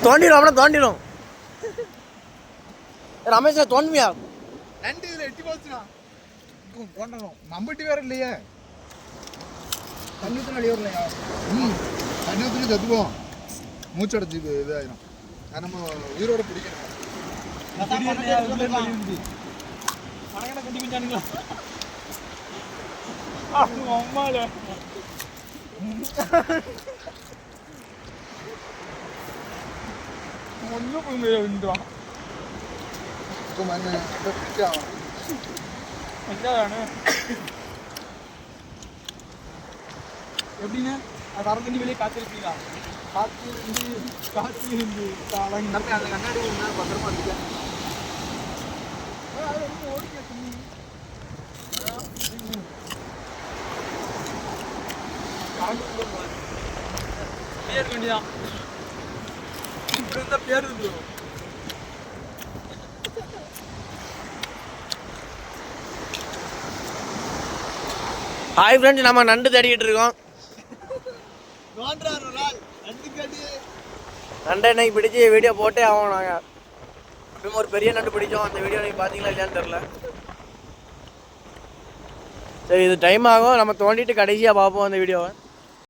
தோண்டிடும் அப்படின்னா தோண்டிடும். ரமேஷ் தோன்மையா நண்டு இதில் எட்டி போச்சுண்ணா தோண்டணும். நம்பிட்டு வேற இல்லையே. தண்ணி ஊற்றினா வெளியே வரலையா? தண்ணி ஊற்றினா செத்துப்போம். மூச்சடைச்சி இதாயிரும். அது நம்ம உயிரோட பிடிக்கணும். அம்மால ஒன்றும் வந்துடும். எப்படின்னா அது அரை தண்ணி வெளியே காத்திருப்பீங்களா? காற்று இருந்து அந்த கண்ணாடி பத்திரமா இருக்கு. பேர் வேண்டிதான் இப்படி இருந்தா பேர் வந்துடும். ஹாய் ஃப்ரெண்ட்ஸ், நம்ம நண்டு தேடிக்கிட்டு இருக்கோம். நண்டை இன்னைக்கு பிடிச்சி வீடியோ போட்டே ஆகும். நாங்கள் இப்போ ஒரு பெரிய நண்டு பிடிச்சோம். அந்த வீடியோ நீங்கள் பார்த்தீங்களா இல்லையான்னு தெரில. சரி, இது டைம் ஆகும். நம்ம தோண்டிட்டு கடைசியாக பார்ப்போம் அந்த வீடியோவை.